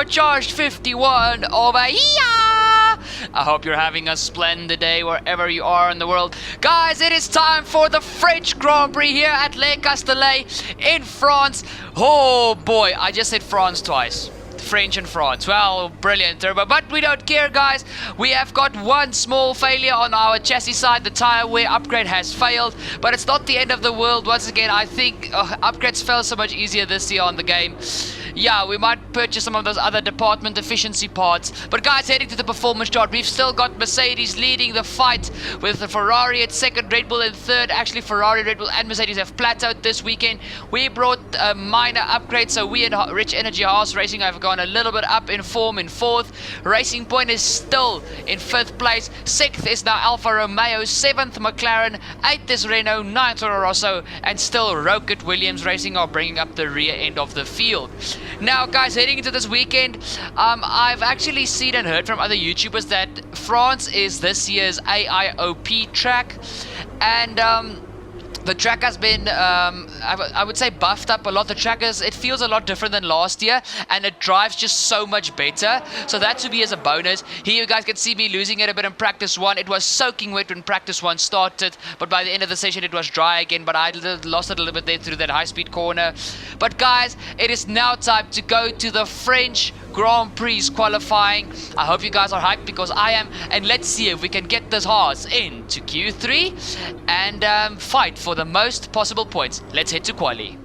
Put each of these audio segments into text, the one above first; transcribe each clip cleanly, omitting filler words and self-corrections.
turbocharged 51 over here. I hope you're having a splendid day wherever you are in the world. Guys, it is time for the French Grand Prix here at Les Castellets in France. Oh boy, I just said France twice. French and France. Well, brilliant turbo, but we don't care, guys. We have got one small failure on our chassis side. The tire wear upgrade has failed, but it's not the end of the world. Once again, I think upgrades fell so much easier this year on the game. Yeah, we might purchase some of those other department efficiency parts. But guys, heading to the performance chart, we've still got Mercedes leading the fight with the Ferrari at second, Red Bull in third. Actually, Ferrari, Red Bull and Mercedes have plateaued this weekend. We brought a minor upgrade, so we at Rich Energy Haas Racing have gone a little bit up in form in fourth. Racing Point is still in fifth place. Sixth is now Alfa Romeo, seventh McLaren, eighth is Renault, ninth Toro Rosso, and still Rocket Williams Racing are bringing up the rear end of the field. Now guys, heading into this weekend, I've actually seen and heard from other YouTubers that France is this year's AIOP track, and the track has been, I would say, buffed up a lot. The track it feels a lot different than last year, and it drives just so much better. So that to me is a bonus. Here you guys can see me losing it a bit in practice one. It was soaking wet when practice one started, but by the end of the session it was dry again, but I lost it a little bit there through that high-speed corner. But guys, it is now time to go to the French Grand Prix qualifying. I hope you guys are hyped, because I am, and let's see if we can get this horse into Q3 and fight for the most possible points. Let's head to quali.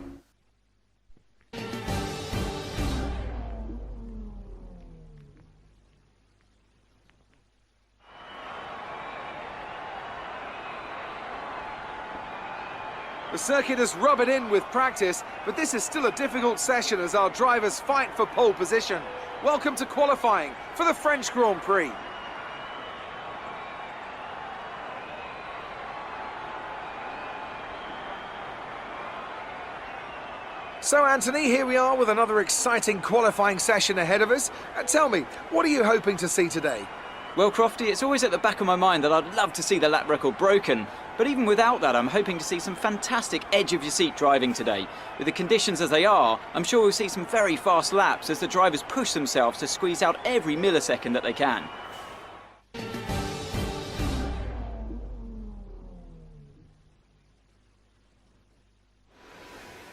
The circuit has rubbed it in with practice, but this is still a difficult session as our drivers fight for pole position. Welcome to qualifying for the French Grand Prix. So Anthony, here we are with another exciting qualifying session ahead of us. Tell me, what are you hoping to see today? Well, Crofty, it's always at the back of my mind that I'd love to see the lap record broken. But even without that, I'm hoping to see some fantastic edge-of-your-seat driving today. With the conditions as they are, I'm sure we'll see some very fast laps as the drivers push themselves to squeeze out every millisecond that they can.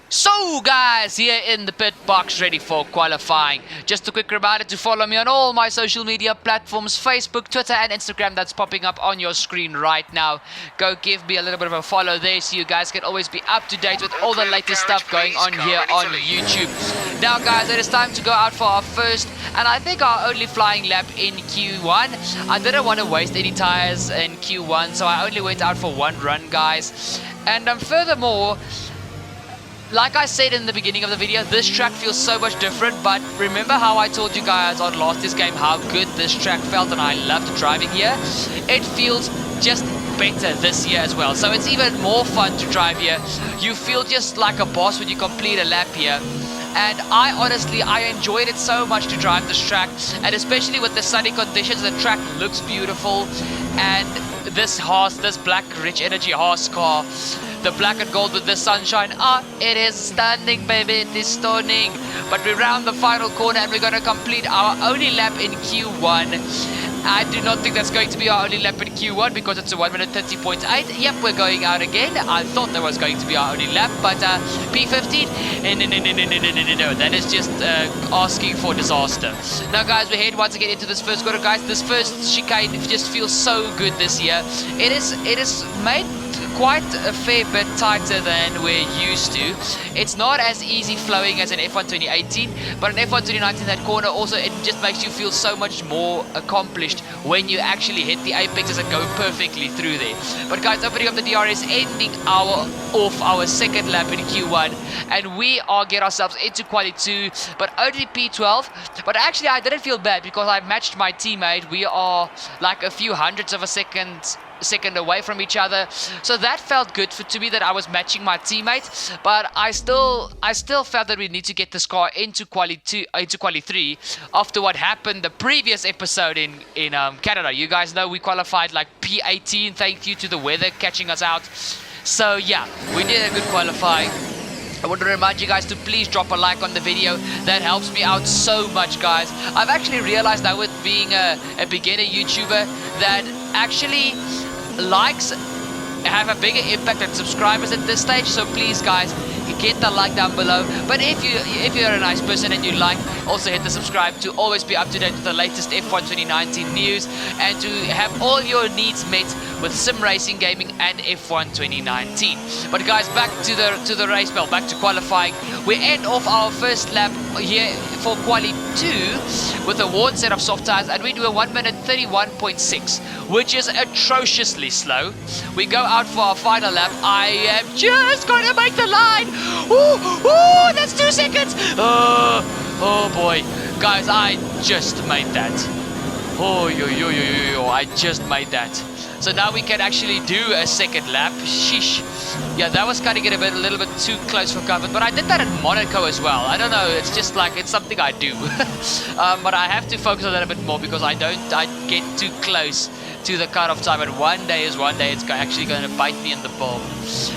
So guys, here in the pit box, ready for qualifying. Just a quick reminder to follow me on all my social media platforms, Facebook, Twitter and Instagram, that's popping up on your screen right now. Go give me a little bit of a follow there so you guys can always be up to date with all the latest stuff going on here on YouTube. Now guys, it is time to go out for our first and I think our only flying lap in Q1. I didn't want to waste any tires in Q1, so I only went out for one run, guys. And furthermore, like I said in the beginning of the video, this track feels so much different, but remember how I told you guys on last year's game how good this track felt and I loved driving here? It feels just better this year as well, so it's even more fun to drive here. You feel just like a boss when you complete a lap here. And I enjoyed it so much to drive this track, and especially with the sunny conditions, the track looks beautiful. And this horse, this black Rich Energy horse car, the black and gold with the sunshine, it is stunning, baby, it is stunning. But we round the final corner and we're going to complete our only lap in Q1. I do not think that's going to be our only lap in Q1 because it's a 1 minute 30.8. Yep, we're going out again. I thought that was going to be our only lap, but P15, no, that is just asking for disaster. Now guys, we head once again into this first quarter. Guys, this first chicane just feels so good this year. It is made quite a fair bit tighter than we're used to. It's not as easy flowing as an F1 2018, but an F1 2019, that corner also, it just makes you feel so much more accomplished when you actually hit the apexes and go perfectly through there. But guys, opening up the DRS, ending off our second lap in Q1, and we are getting ourselves into quali 2, but only P12. But actually I didn't feel bad because I matched my teammate. We are like a few hundredths of a second away from each other, so that felt good to me that I was matching my teammate. But I still felt that we need to get this car into quali 3 after what happened the previous episode in Canada. You guys know we qualified like P18, thank you to the weather catching us out. So yeah, we did a good qualifying. I want to remind you guys to please drop a like on the video. That helps me out so much, guys. I've actually realized that with being a beginner YouTuber, that actually likes have a bigger impact than subscribers at this stage. So please, guys, get the like down below. But if you're a nice person and you like, also hit the subscribe to always be up to date with the latest F1 2019 news and to have all your needs met with sim racing, gaming, and F1 2019. But guys, back to the race, well, back to qualifying. We end off our first lap here for quali 2 with a worn set of soft tires, and we do a 1 minute 31.6, which is atrociously slow. We go out for our final lap. I am just going to make the line. Ooh, that's 2 seconds. Oh boy, guys, I just made that. Oh, I just made that. So now we can actually do a second lap. Sheesh. Yeah, that was cutting it a little bit too close for comfort. But I did that in Monaco as well. I don't know. It's just like, it's something I do. But I have to focus on that a bit more because I get too close to the cutoff time. And one day it's actually going to bite me in the bum.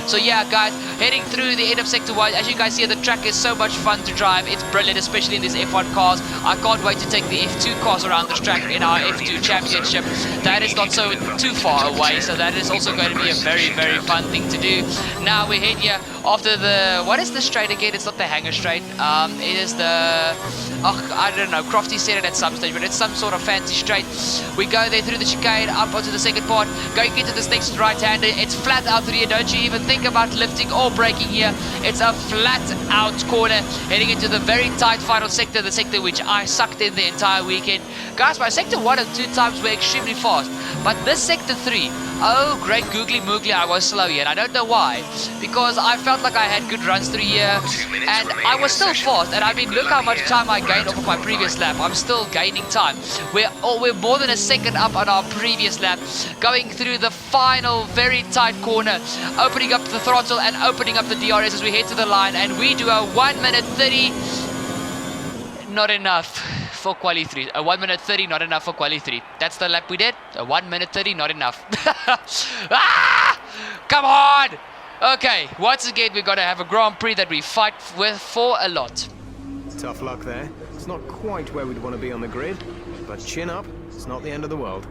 So yeah, guys, heading through the end of Sector 1. As you guys see, the track is so much fun to drive. It's brilliant, especially in these F1 cars. I can't wait to take the F2 cars around this track in our F2 championship. That is not so too far away, so that is also going to be a very, very fun thing to do. Now we head here after the, what is the straight again? It's not the hanger straight. It is the, I don't know, Crofty said it at some stage, but it's some sort of fancy straight. We go there through the chicane, up onto the second part, going into this next right-hander. It's flat out through here. Don't you even think about lifting or braking here. It's a flat out corner, heading into the very tight final sector, the sector which I sucked in the entire weekend. Guys, my sector 1 and 2 times were extremely fast, but this sector 3, oh great googly moogly, I was slow here, and I don't know why, because I felt like I had good runs through here, and I was still fast. And I mean, look how much time I gained off of my previous lap. I'm still gaining time. We're more than a second up on our previous lap, going through the final very tight corner, opening up the throttle and opening up the DRS as we head to the line, and we do a 1 minute 30, not enough for quali 3. A 1 minute 30, not enough for quali 3. That's the lap we did. A 1 minute 30, not enough. Ah! Come on! Okay, once again, we're going to have a Grand Prix that we fight for a lot. Tough luck there. It's not quite where we'd want to be on the grid, but chin up, it's not the end of the world.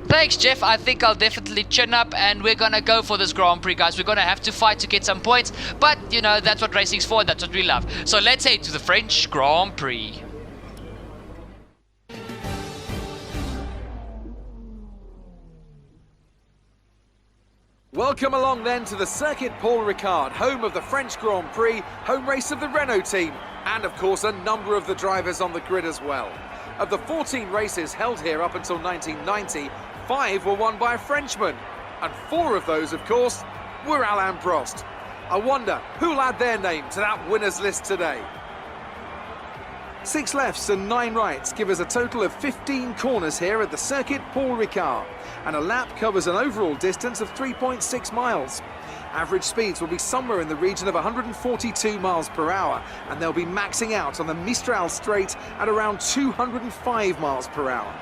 Thanks, Jeff. I think I'll definitely chin up, and we're going to go for this Grand Prix, guys. We're going to have to fight to get some points, but, you know, that's what racing's for, and that's what we love. So let's head to the French Grand Prix. Welcome along then to the Circuit Paul Ricard, home of the French Grand Prix, home race of the Renault team, and of course a number of the drivers on the grid as well. Of the 14 races held here up until 1990, 5 were won by a Frenchman, and 4 of those, of course, were Alain Prost. I wonder who'll add their name to that winners list today. 6 lefts and 9 rights give us a total of 15 corners here at the Circuit Paul Ricard, and a lap covers an overall distance of 3.6 miles. Average speeds will be somewhere in the region of 142 miles per hour, and they'll be maxing out on the Mistral Straight at around 205 miles per hour.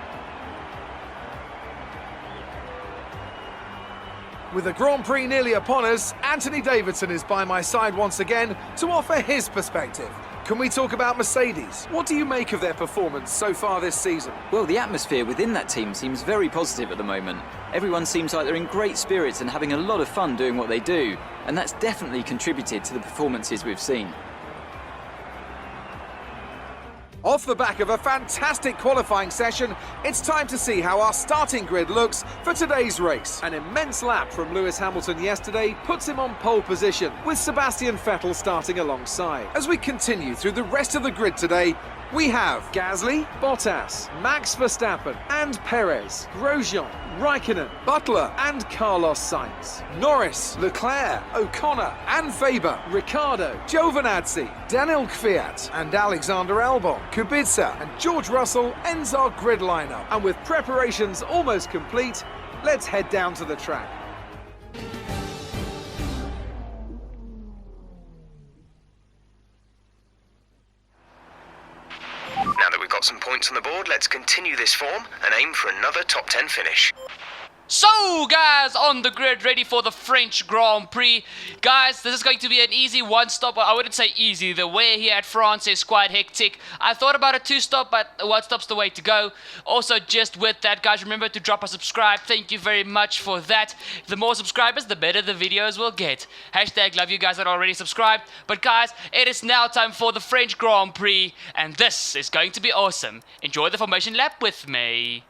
With the Grand Prix nearly upon us, Anthony Davidson is by my side once again to offer his perspective. Can we talk about Mercedes? What do you make of their performance so far this season? Well, the atmosphere within that team seems very positive at the moment. Everyone seems like they're in great spirits and having a lot of fun doing what they do, and that's definitely contributed to the performances we've seen. Off the back of a fantastic qualifying session, it's time to see how our starting grid looks for today's race. An immense lap from Lewis Hamilton yesterday puts him on pole position, with Sebastian Vettel starting alongside. As we continue through the rest of the grid today, we have Gasly, Bottas, Max Verstappen and Perez, Grosjean, Raikkonen, Butler and Carlos Sainz, Norris, Leclerc, O'Connor and Faber, Ricciardo, Giovinazzi, Daniel Kvyat and Alexander Albon, Kubica and George Russell ends our grid lineup. And with preparations almost complete, let's head down to the track. Now that we've got some points on the board, let's continue this form and aim for another top 10 finish. So, guys, on the grid, ready for the French Grand Prix. Guys, this is going to be an easy one-stop. I wouldn't say easy. The way here at France is quite hectic. I thought about a two-stop, but one-stop's the way to go. Also, just with that, guys, remember to drop a subscribe. Thank you very much for that. The more subscribers, the better the videos will get. Hashtag love you guys that are already subscribed. But, guys, it is now time for the French Grand Prix, and this is going to be awesome. Enjoy the formation lap with me.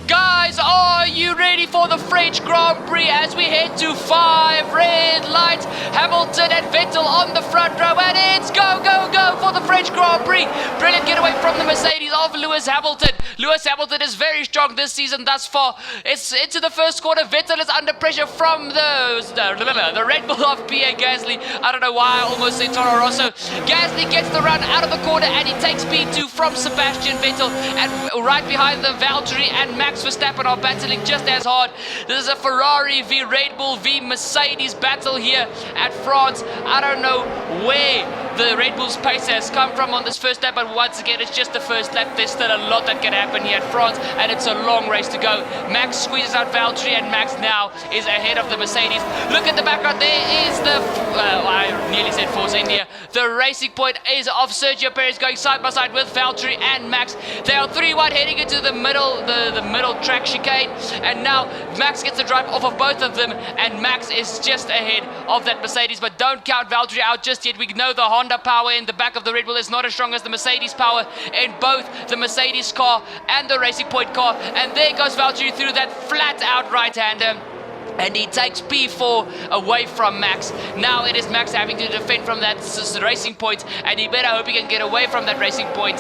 Guys, are you ready for the French Grand Prix as we head to 5 red lights? Hamilton and Vettel on the front row, and it's go, go, go for the French Grand Prix. Brilliant getaway from the Mercedes of Lewis Hamilton. Lewis Hamilton is very strong this season thus far. It's into the first quarter. Vettel is under pressure from the Red Bull of Pierre Gasly. I don't know why I almost said Toro Rosso. Gasly gets the run out of the corner and he takes P2 from Sebastian Vettel, and right behind them Valtteri and Max Verstappen are battling just as hard. This is a Ferrari v Red Bull v Mercedes battle here at France. I don't know where the Red Bull's pace has come from on this first lap, but once again it's just the first lap. There's still a lot that can happen here at France, and it's a long race to go. Max squeezes out Valtteri, and Max now is ahead of the Mercedes. Look at the background, there is the I nearly said Force India. The Racing Point is of Sergio Perez going side by side with Valtteri and Max. They are 3-1 heading into the middle track chicane, and now Max gets the drive off of both of them, and Max is just ahead of that Mercedes. But don't count Valtteri out just yet. We know the Honda power in the back of the Red Bull is not as strong as the Mercedes power in both the Mercedes car and the Racing Point car. And there goes Valtteri through that flat out right-hander, and he takes P4 away from Max. Now it is Max having to defend from that Racing Point, and he better hope he can get away from that Racing Point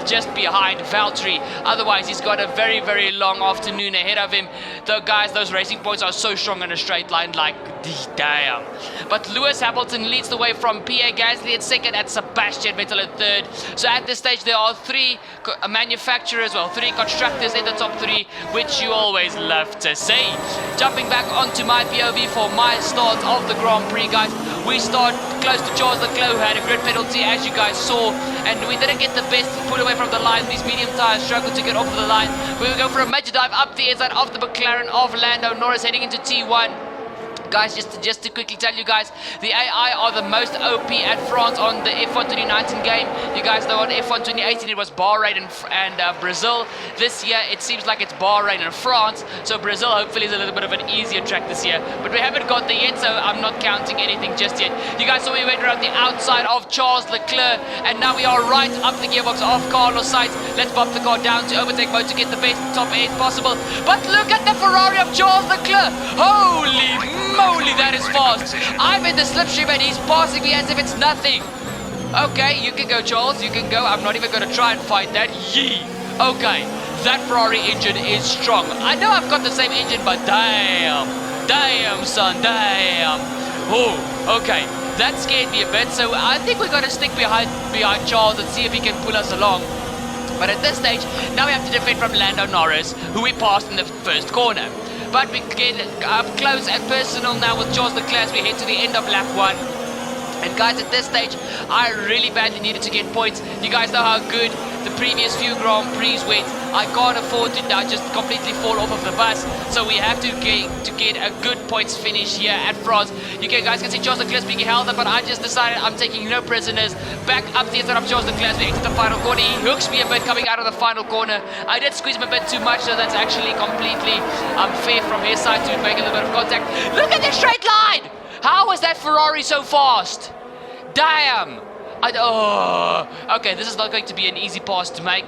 just behind Valtteri. Otherwise, he's got a very, very long afternoon ahead of him. Though, guys, those Racing Points are so strong in a straight line, like, damn. But Lewis Hamilton leads the way from Pierre Gasly at second and Sebastian Vettel at third. So at this stage, there are three manufacturers, well, three constructors in the top three, which you always love to see. jumping back onto my POV for my start of the Grand Prix, guys. We start close to Charles Leclerc, who had a grid penalty, as you guys saw, and we didn't get the best pull away from the line. These medium tires struggled to get off the line. We will go for a major dive up the inside of the McLaren of Lando Norris, heading into T1. Guys, just to quickly tell you guys, the AI are the most OP at France on the F1 2019 game. You guys know on F1 2018 it was Bahrain and Brazil. This year it seems like it's Bahrain and France, so Brazil hopefully is a little bit of an easier track this year. But we haven't got there yet, so I'm not counting anything just yet. You guys saw we went around the outside of Charles Leclerc, and now we are right up the gearbox of Carlos Sainz. Let's bump the car down to overtake mode to get the best top end possible. But look at the Ferrari of Charles Leclerc! Holy moly, that is fast. I'm in the slipstream and he's passing me as if it's nothing. Okay, you can go, Charles, you can go. I'm not even going to try and fight that. Yee. Okay, that Ferrari engine is strong. I know I've got the same engine, but damn, son, damn. Oh, okay, that scared me a bit. So I think we're going to stick behind Charles and see if he can pull us along. But at this stage, now we have to defend from Lando Norris, who we passed in the first corner. But we get up close and personal now with Charles Leclerc as we head to the end of lap 1. And guys, at this stage, I really badly needed to get points. You guys know how good the previous few Grand Prix went. I can't afford to now just completely fall off of the bus. So we have to get a good points finish here at France. You guys can see Charles Leclerc being held up, but I just decided I'm taking no prisoners. Back up the inside of Charles Leclerc as we enter the final corner. He hooks me a bit coming out of the final corner. I did squeeze him a bit too much, so that's actually completely unfair from his side to make a little bit of contact. Look at the straight line! How is that Ferrari so fast? Damn! Okay, this is not going to be an easy pass to make.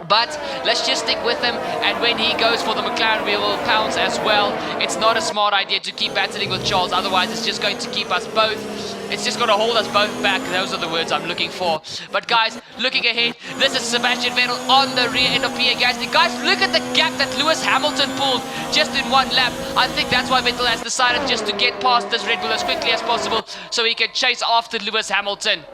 But let's just stick with him, and when he goes for the McLaren, we will pounce as well. It's not a smart idea to keep battling with Charles, otherwise it's just going to keep us both. It's just going to hold us both back. Those are the words I'm looking for. But guys, looking ahead, this is Sebastian Vettel on the rear end of Pierre Gasly. Guys, look at the gap that Lewis Hamilton pulled just in one lap. I think that's why Vettel has decided just to get past this Red Bull as quickly as possible so he can chase after Lewis Hamilton.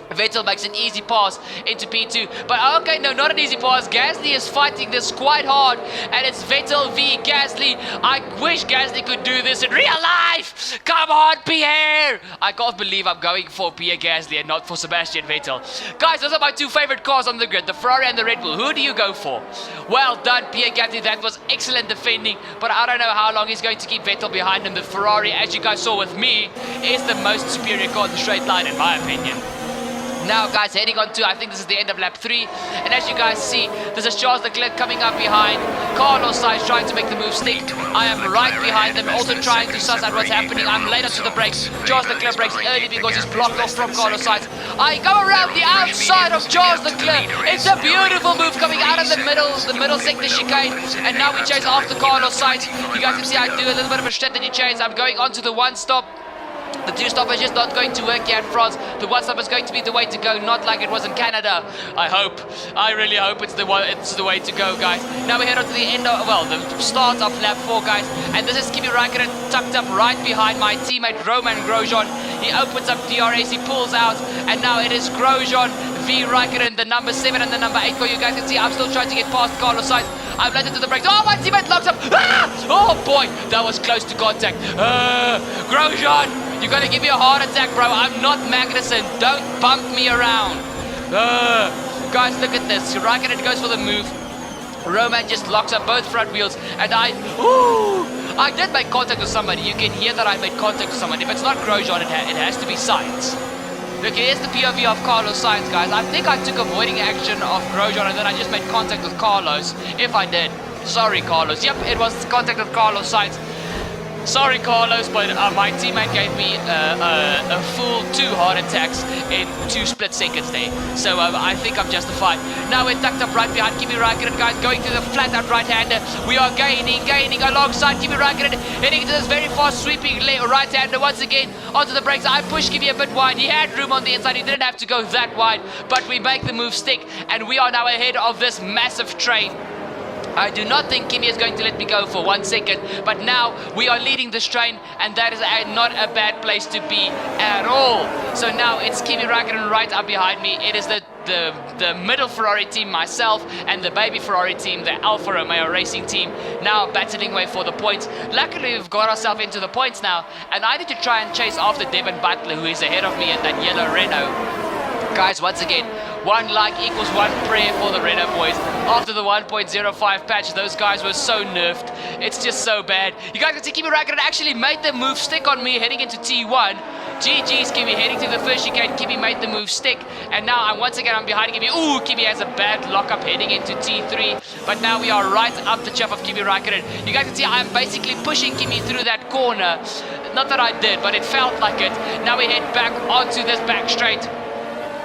Vettel makes an easy pass into P2, but okay, no, not an easy pass. Gasly is fighting this quite hard, and it's Vettel v Gasly. I wish Gasly could do this in real life. Come on, Pierre. I can't believe I'm going for Pierre Gasly and not for Sebastian Vettel. Guys, those are my two favorite cars on the grid, the Ferrari and the Red Bull. Who do you go for? Well done, Pierre Gasly. That was excellent defending, but I don't know how long he's going to keep Vettel behind him. The Ferrari, as you guys saw with me, is the most superior car in the straight line, in my opinion. Now guys, heading on to, I think this is the end of lap 3, and as you guys see, this is Charles Leclerc coming up behind. Carlos Sainz trying to make the move stick. I am right behind them, also trying to suss out what's happening. I'm late onto the brakes. Charles Leclerc brakes early because he's blocked off from Carlos Sainz. I go around the outside of Charles Leclerc. It's a beautiful move coming out of the middle sector chicane, and now we chase after Carlos Sainz. You guys can see I do a little bit of a strategy change. I'm going onto the one stop. The two stop is just not going to work here at France. The one stop is going to be the way to go, not like it was in Canada. I really hope it's the way to go, guys. Now we head on to the end of, well, the start of lap 4, guys. And this is Kimi Räikkönen tucked up right behind my teammate Roman Grosjean. He opens up DRS, he pulls out, and now it is Grosjean v Räikkönen, the number 7 and the number 8 car. You guys can see I'm still trying to get past Carlos Sainz. I'm late into the brakes. Oh, my teammate locks up. Ah! Oh boy, that was close to contact. Grosjean, you're gonna give me a heart attack, bro. I'm not Magnussen. Don't bump me around. Guys, look at this. Räikkönen goes for the move. Roman just locks up both front wheels, and I did make contact with somebody. You can hear that I made contact with someone. If it's not Grosjean, it has to be Sainz. Look, here's the POV of Carlos Sainz, guys. I think I took avoiding action of Grosjean, and then I just made contact with Carlos. If I did. Sorry, Carlos. Yep, it was contact with Carlos Sainz. Sorry, Carlos, but my teammate gave me a full 2 heart attacks in 2 split seconds there. So I think I'm justified. Now we're tucked up right behind Kimi Räikkönen, guys, going through the flat-out right-hander. We are gaining alongside Kimi Räikkönen, heading into this very fast sweeping right-hander once again onto the brakes. I pushed Kimi a bit wide. He had room on the inside. He didn't have to go that wide, but we make the move stick, and we are now ahead of this massive train. I do not think Kimi is going to let me go for 1 second, but now we are leading this train, and that is not a bad place to be at all. So now it's Kimi Räikkönen right up behind me. It is the middle Ferrari team, myself, and the baby Ferrari team, the Alfa Romeo Racing team, now battling away for the points. Luckily, we've got ourselves into the points now, and I need to try and chase after Devin Butler, who is ahead of me in that yellow Renault. Guys, once again, 1 like equals 1 prayer for the Renault boys. After the 1.05 patch, those guys were so nerfed. It's just so bad. You guys can see Kimi Räikkönen actually made the move stick on me heading into T1. GG's Kimi heading to the first chicane. Kimi made the move stick, and now I'm behind Kimi. Ooh, Kimi has a bad lockup heading into T3, but now we are right up the chuff of Kimi Räikkönen. You guys can see I'm basically pushing Kimi through that corner. Not that I did, but it felt like it. Now we head back onto this back straight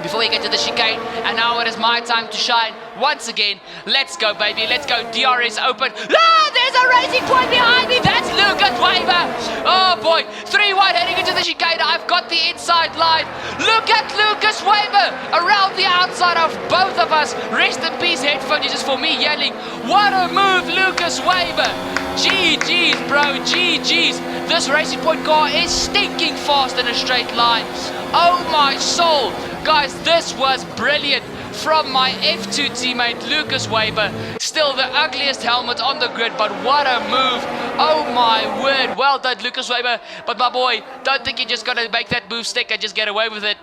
before we get to the chicane, and now it is my time to shine once again. Let's go, baby, let's go. DRS open. Ah, there's a racing point behind me. That's Lucas Weber. Oh boy, 3-1 heading into the chicane. I've got the inside line. Look at Lucas Weber around the outside of both of us. Rest in peace headphone users for me yelling. What a move, Lucas Weber. GG's, bro, GG's. This racing point car is stinking fast in a straight line. Oh my soul. Guys, this was brilliant from my F2 teammate Lucas Weber. Still the ugliest helmet on the grid, but what a move. Oh my word, well done Lucas Weber. But my boy, don't think you're just gonna make that move stick and just get away with it.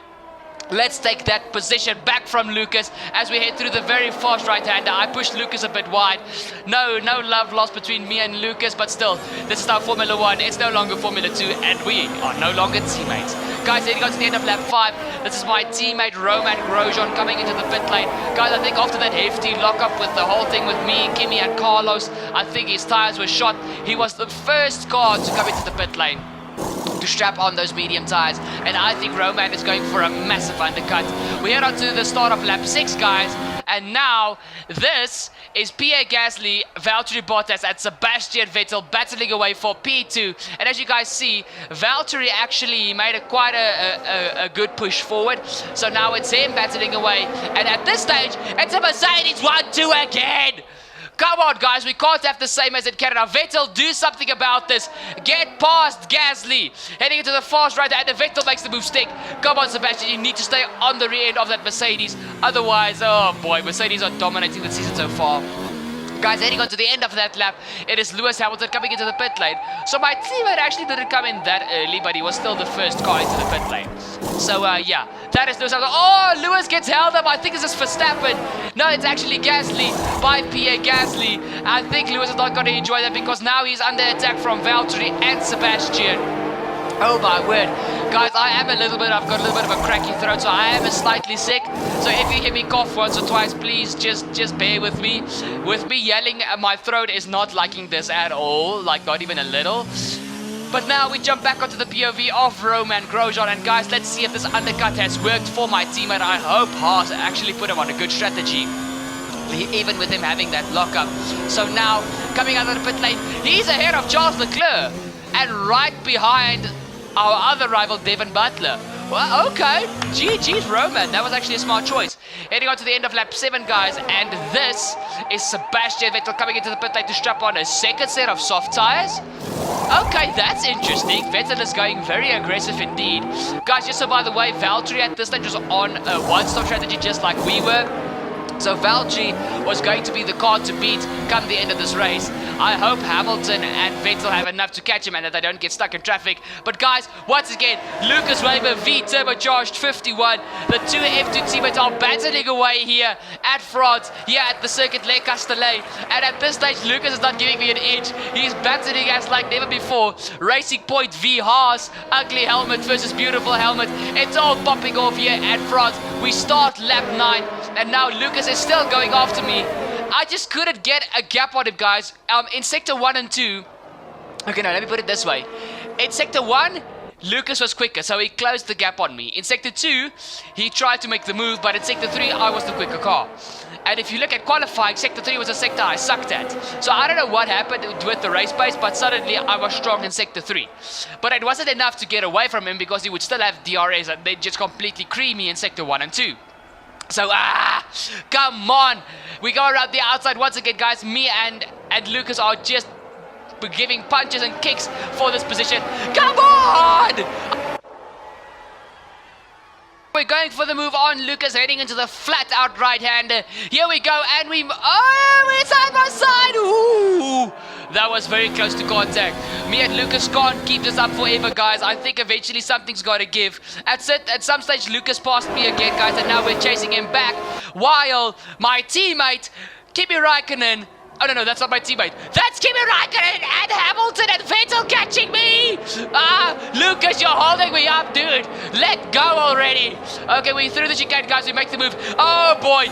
Let's take that position back from Lucas as we head through the very fast right-hander. I pushed Lucas a bit wide. No love lost between me and Lucas, but still, this is now Formula 1. It's no longer Formula 2, and we are no longer teammates. Guys, heading on to the end of lap 5. This is my teammate Roman Grosjean coming into the pit lane. Guys, I think after that hefty lockup with the whole thing with me, Kimi and Carlos, I think his tires were shot. He was the first car to come into the pit lane to strap on those medium tires, and I think Roman is going for a massive undercut. We head on to the start of lap 6, guys, and now this is Pierre Gasly, Valtteri Bottas, and Sebastian Vettel battling away for P2. And as you guys see, Valtteri actually made quite a good push forward, so now it's him battling away, and at this stage it's a Mercedes 1-2 again. Come on, guys, we can't have the same as in Canada. Vettel, do something about this. Get past Gasly. Heading into the fast right, and the Vettel makes the move stick. Come on, Sebastian, you need to stay on the rear end of that Mercedes. Otherwise, oh boy, Mercedes are dominating the season so far. Guys, heading on to the end of that lap, it is Lewis Hamilton coming into the pit lane. So my teammate actually didn't come in that early, but he was still the first car into the pit lane. So yeah, that is Lewis Hamilton. Oh, Lewis gets held up. I think this is Verstappen. No, it's actually Gasly by Pierre Gasly. I think Lewis is not going to enjoy that because now he's under attack from Valtteri and Sebastian. Oh my word. Guys, I've got a little bit of a cracky throat, so I am slightly sick. So if you hear me cough once or twice, please just bear with me. With me yelling, my throat is not liking this at all, like not even a little. But now we jump back onto the POV of Roman Grosjean, and guys, let's see if this undercut has worked for my team, and I hope Haas actually put him on a good strategy, even with him having that lockup. So now, coming out of the pit lane, he's ahead of Charles Leclerc, and right behind our other rival, Devin Butler. Well, okay. GG's Roman. That was actually a smart choice. Heading on to the end of lap 7, guys. And this is Sebastian Vettel coming into the pit lane to strap on a second set of soft tires. Okay, that's interesting. Vettel is going very aggressive indeed. Guys, just so by the way, Valtteri at this stage was on a one-stop strategy just like we were. So Valtteri was going to be the car to beat come the end of this race. I hope Hamilton and Vettel have enough to catch him and that they don't get stuck in traffic. But guys, once again, Lucas Weber V turbocharged 51. The two F2 teammates are battling away here at France, here at the Circuit Les Castellets. And at this stage, Lucas is not giving me an inch. He's battling us like never before. Racing Point v Haas, ugly helmet versus beautiful helmet. It's all popping off here at France. We start lap 9, and now Lucas is still going after me. I just couldn't get a gap on him, guys. In sector 1 and 2, okay, no, let me put it this way. In sector 1, Lucas was quicker, so he closed the gap on me. In sector 2, he tried to make the move, but in sector 3, I was the quicker car. And if you look at qualifying, sector 3 was a sector I sucked at. So I don't know what happened with the race pace, but suddenly I was strong in sector 3. But it wasn't enough to get away from him because he would still have DRS and they'd just completely cream me in sector 1 and 2. So, come on. We go around the outside once again, guys. Me and Lucas are just giving punches and kicks for this position. Come on! We're going for the move on. Lucas heading into the flat out right-hander. Here we go, and we're side by side. Ooh, that was very close to contact. Me and Lucas can't keep this up forever, guys. I think eventually something's got to give. At some stage, Lucas passed me again, guys, and now we're chasing him back. While my teammate, Kimi Räikkönen, oh, no, that's not my teammate. That's Kimi Räikkönen and Hamilton and Vettel catching me. Lucas, you're holding me up, dude. Let go already. Okay, we through the chicane, guys. We make the move. Oh, boy,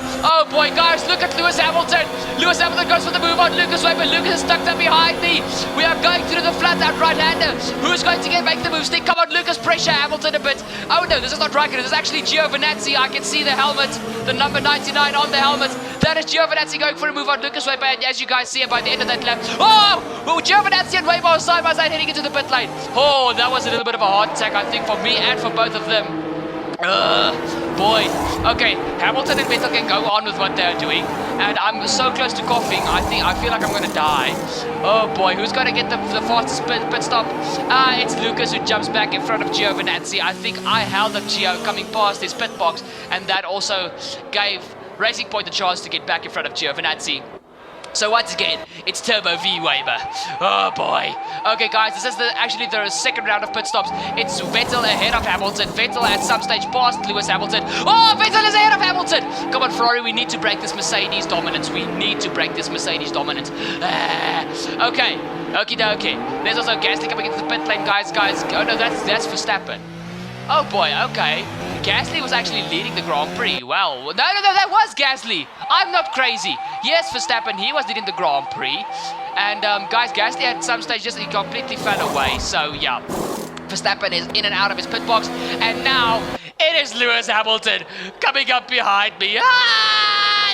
guys. Look at Lewis Hamilton. Lewis Hamilton goes for the move on Lucas Weber. Lucas is stuck up behind me. We are going through the flat out right-hander. Who's going to make the move? Stick, come on, Lucas. Pressure Hamilton a bit. Oh, no, this is not Räikkönen. This is actually Giovinazzi. I can see the helmet, the number 99 on the helmet. That is Giovinazzi going for a move on Lucas Weber. And as you guys see it by the end of that lap. Oh! Giovinazzi and Weber side by side heading into the pit lane. Oh, that was a little bit of a heart attack, I think, for me and for both of them. Boy. Okay, Hamilton and Vettel can go on with what they're doing. And I'm so close to coughing. I feel like I'm going to die. Oh, boy. Who's going to get the fastest pit stop? It's Lucas who jumps back in front of Giovinazzi. I think I held up Gio coming past his pit box. And that also gave Racing Point a chance to get back in front of Giovinazzi. So once again, it's Turbo V Weber. Oh boy. Okay guys, this is actually the second round of pit stops. It's Vettel ahead of Hamilton. Vettel at some stage passed Lewis Hamilton. Oh, Vettel is ahead of Hamilton. Come on, Ferrari, we need to break this Mercedes dominance. Okay. Okie dokie. There's also Gasly coming into the pit lane, guys. Oh no, that's Verstappen. Oh boy, okay. Gasly was actually leading the Grand Prix. Well, no, that was Gasly. I'm not crazy. Yes, Verstappen, he was leading the Grand Prix. And guys, Gasly at some stage just completely fell away. So yeah, Verstappen is in and out of his pit box. And now it is Lewis Hamilton coming up behind me.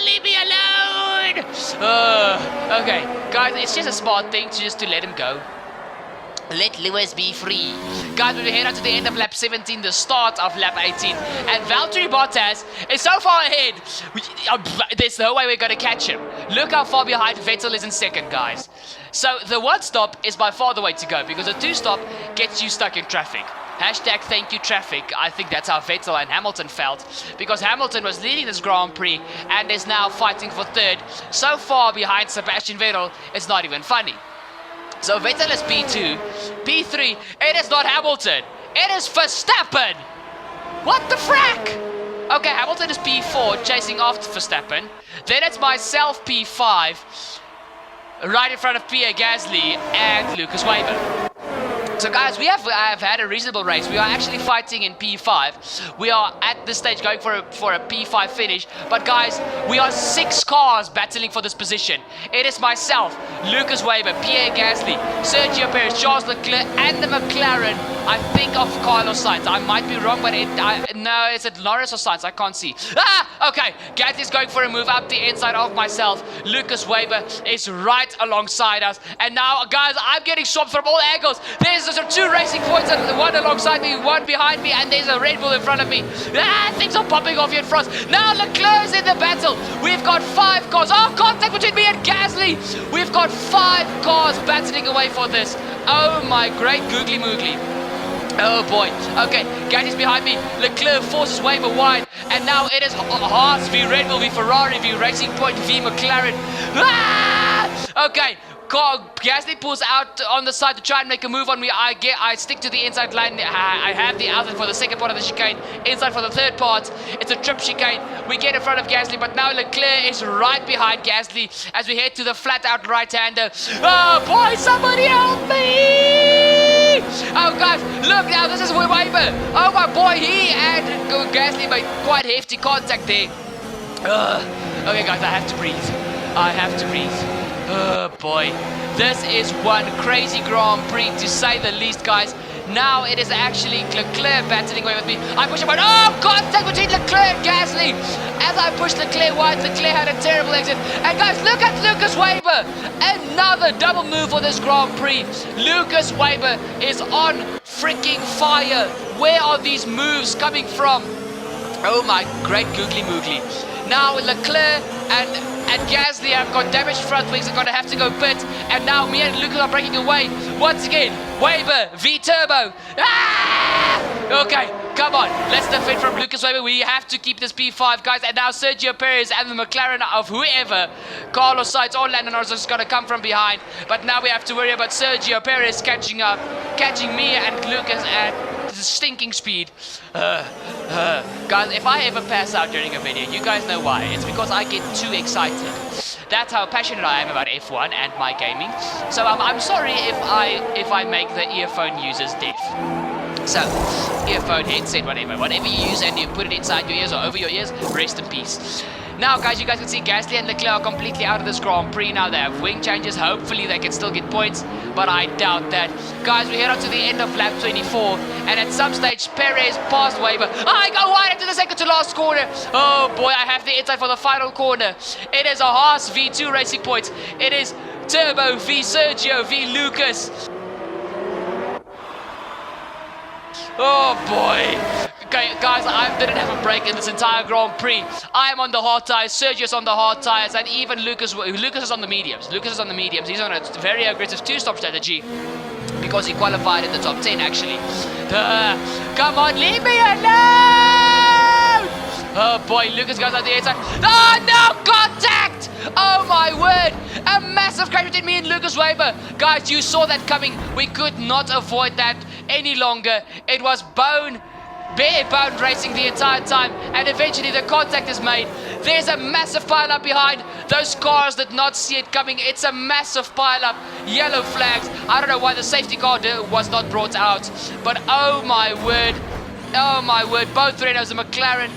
Leave me alone. Okay, guys, it's just a smart thing to let him go. Let Lewis be free. Guys, we head out to the end of lap 17, the start of lap 18. And Valtteri Bottas is so far ahead. There's no way we're going to catch him. Look how far behind Vettel is in second, guys. So the one stop is by far the way to go, because a two stop gets you stuck in traffic. Hashtag thank you traffic. I think that's how Vettel and Hamilton felt, because Hamilton was leading this Grand Prix and is now fighting for third. So far behind Sebastian Vettel, it's not even funny. So Vettel is P2, P3, it is not Hamilton, it is Verstappen! What the frack? Okay, Hamilton is P4, chasing after Verstappen. Then it's myself, P5, right in front of Pierre Gasly and Lucas Weber. So guys, we have had a reasonable race. We are actually fighting in P5. We are at this stage going for a P5 finish. But guys, we are 6 cars battling for this position. It is myself, Lucas Weber, Pierre Gasly, Sergio Perez, Charles Leclerc, and the McLaren. I think of Carlos Sainz. I might be wrong, but no, is it Norris or Sainz? I can't see. Okay. Gasly's going for a move up the inside of myself. Lucas Weber is right alongside us. And now, guys, I'm getting swamped from all angles. There's 2 racing points, one alongside me, one behind me, and there's a Red Bull in front of me. Things are popping off here in front. Now Leclerc's in the battle. We've got 5 cars. Oh, contact between me and Gasly. We've got 5 cars battling away for this. Oh my great googly moogly. Oh boy. Okay, Gasly's behind me. Leclerc forces Weber wide. And now it is Haas v Red Bull v Ferrari v Racing Point v McLaren. Okay. Gasly pulls out on the side to try and make a move on me. I stick to the inside line. I have the outside for the second part of the chicane, inside for the third part. It's a trip chicane. We get in front of Gasly, but now Leclerc is right behind Gasly as we head to the flat out right-hander. Oh boy, somebody help me! Oh guys, look now, this is Weber. Oh my boy, he and Gasly made quite hefty contact there. Okay guys, I have to breathe. Oh boy, this is one crazy Grand Prix to say the least, guys. Now it is actually Leclerc battling away with me. I push him out. Oh, contact between Leclerc and Gasly. As I push Leclerc wide, Leclerc had a terrible exit. And guys, look at Lucas Weber. Another double move for this Grand Prix. Lucas Weber is on freaking fire. Where are these moves coming from? Oh my great googly moogly. Now Leclerc and Gasly have got damaged front wings. They're going to have to go pit. And now me and Lucas are breaking away. Once again, Weber, V-Turbo. Ah! Okay, come on. Let's defend from Lucas Weber. We have to keep this P5, guys. And now Sergio Perez and the McLaren of whoever, Carlos Sainz or Lando Norris, is going to come from behind. But now we have to worry about Sergio Perez catching up, catching me and Lucas at the stinking speed. Guys, if I ever pass out during a video, you guys know why. It's because I get too excited. That's how passionate I am about F1 and my gaming. So I'm sorry if I make the earphone users deaf. So, earphone, headset, whatever you use and you put it inside your ears or over your ears, rest in peace. Now, guys, you guys can see Gasly and Leclerc are completely out of this Grand Prix. Now they have wing changes. Hopefully they can still get points, but I doubt that. Guys, we head on to the end of lap 24, and at some stage, Perez passed Weber. I go wide into the second to last corner. Oh boy, I have the inside for the final corner. It is a Haas V2 Racing Points. It is Turbo v Sergio v Lucas. Oh boy. Okay, guys, I didn't have a break in this entire Grand Prix. I am on the hard tires, Sergio's on the hard tires, and even Lucas is on the mediums. He's on a very aggressive two-stop strategy because he qualified in the top 10, actually. Come on, leave me alone! Oh boy, Lucas goes on the inside. Oh no, contact! Oh my word! A massive crash between me and Lucas Weber. Guys, you saw that coming. We could not avoid that any longer. It was bare bone racing the entire time, and eventually the contact is made. There's a massive pile up behind. Those cars did not see it coming. It's a massive pile up. Yellow flags. I don't know why the safety car was not brought out, but oh my word, both Renaults and McLaren.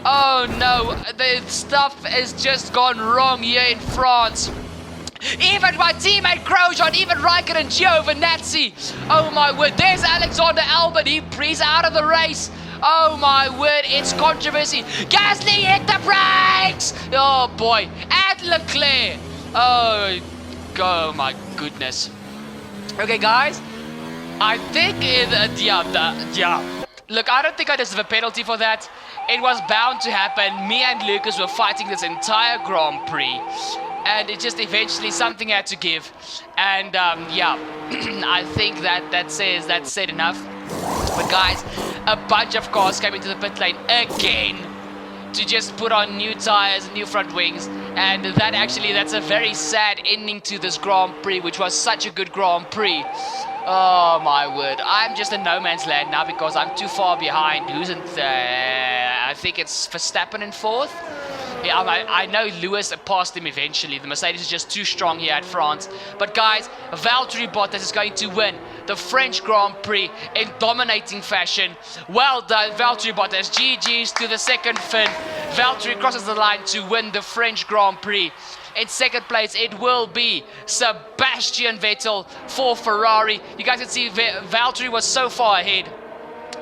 Oh no, the stuff has just gone wrong here in France. Even my teammate Grosjean, even Raikkonen and Giovinazzi. Oh my word, there's Alexander Albon. He's out of the race. Oh my word, it's controversy. Gasly hit the brakes. Oh boy, and Leclerc. Oh my goodness. Okay guys, I think look, I don't think I deserve a penalty for that. It was bound to happen. Me and Lucas were fighting this entire Grand Prix, and it just eventually something had to give. And I think that's said enough. But guys, a bunch of cars came into the pit lane again to just put on new tires and new front wings, and that's a very sad ending to this Grand Prix, which was such a good Grand Prix. Oh my word, I'm just in no man's land now because I'm too far behind. Who's in I think it's Verstappen in fourth. Yeah, I know Lewis passed him eventually. The Mercedes is just too strong here at France. But guys, Valtteri Bottas is going to win the French Grand Prix in dominating fashion. Well done, Valtteri Bottas. GG's to the second Finn. Valtteri crosses the line to win the French Grand Prix. In second place, it will be Sebastian Vettel for Ferrari. You guys can see Valtteri was so far ahead.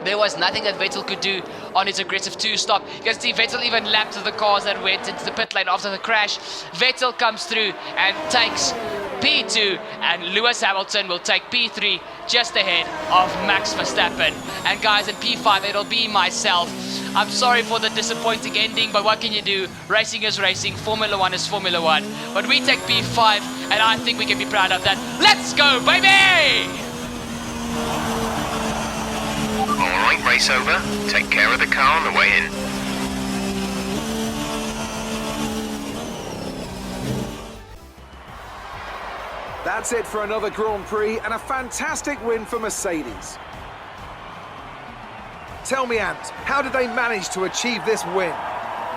There was nothing that Vettel could do on his aggressive two-stop. You can see Vettel even lapped the cars that went into the pit lane after the crash. Vettel comes through and takes P2, and Lewis Hamilton will take P3 just ahead of Max Verstappen. And guys, in P5 it'll be myself. I'm sorry for the disappointing ending, but what can you do? Racing is racing, Formula 1 is Formula 1. But we take P5, and I think we can be proud of that. Let's go, baby! Alright, race over. Take care of the car on the way in. That's it for another Grand Prix and a fantastic win for Mercedes. Tell me, Ant, how did they manage to achieve this win?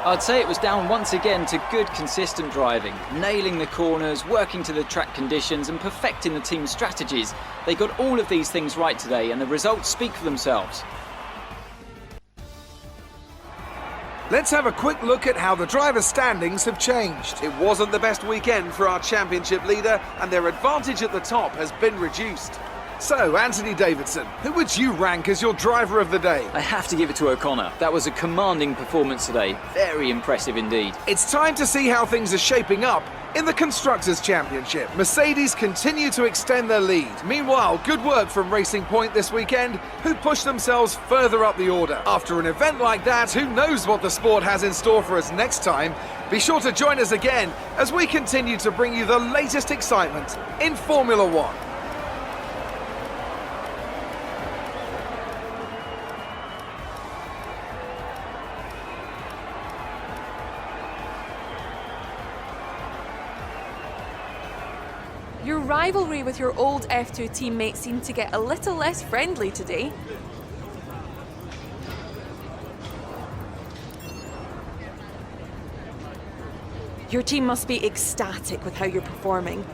I'd say it was down once again to good, consistent driving, nailing the corners, working to the track conditions and perfecting the team's strategies. They got all of these things right today, and the results speak for themselves. Let's have a quick look at how the driver standings have changed. It wasn't the best weekend for our championship leader, and their advantage at the top has been reduced. So, Anthony Davidson, who would you rank as your driver of the day? I have to give it to O'Connor. That was a commanding performance today. Very impressive indeed. It's time to see how things are shaping up In the Constructors' Championship, Mercedes continue to extend their lead. Meanwhile, good work from Racing Point this weekend, who pushed themselves further up the order. After an event like that, who knows what the sport has in store for us next time? Be sure to join us again as we continue to bring you the latest excitement in Formula One. Your rivalry with your old F2 teammate seemed to get a little less friendly today. Your team must be ecstatic with how you're performing.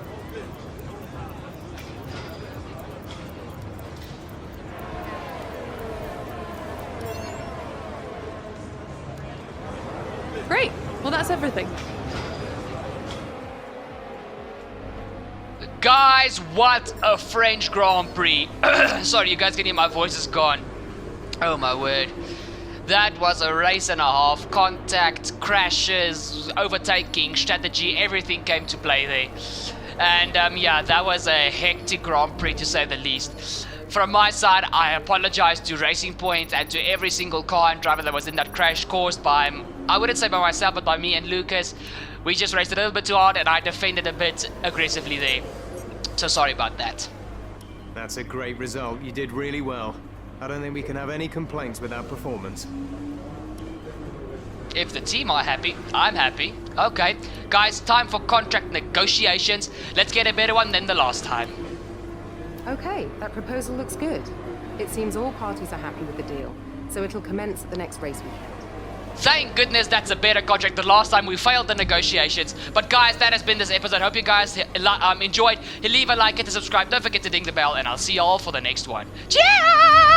Great. Well, that's everything. Guys, what a French Grand Prix. Sorry, you guys can hear my voice is gone. Oh my word. That was a race and a half. Contact, crashes, overtaking, strategy, everything came to play there. And yeah, that was a hectic Grand Prix to say the least. From my side, I apologize to Racing Point and to every single car and driver that was in that crash caused by, I wouldn't say by myself, but by me and Lucas. We just raced a little bit too hard and I defended a bit aggressively there. So sorry about that. That's a great result. You did really well. I don't think we can have any complaints with that performance. If the team are happy, I'm happy. Okay, guys, time for contract negotiations. Let's get a better one than the last time. Okay, that proposal looks good. It seems all parties are happy with the deal, so it'll commence at the next race weekend. Thank goodness that's a better contract than last time we failed the negotiations. But guys, that has been this episode. Hope you guys enjoyed. Leave a like, hit a subscribe, don't forget to ding the bell, and I'll see you all for the next one. Cheers!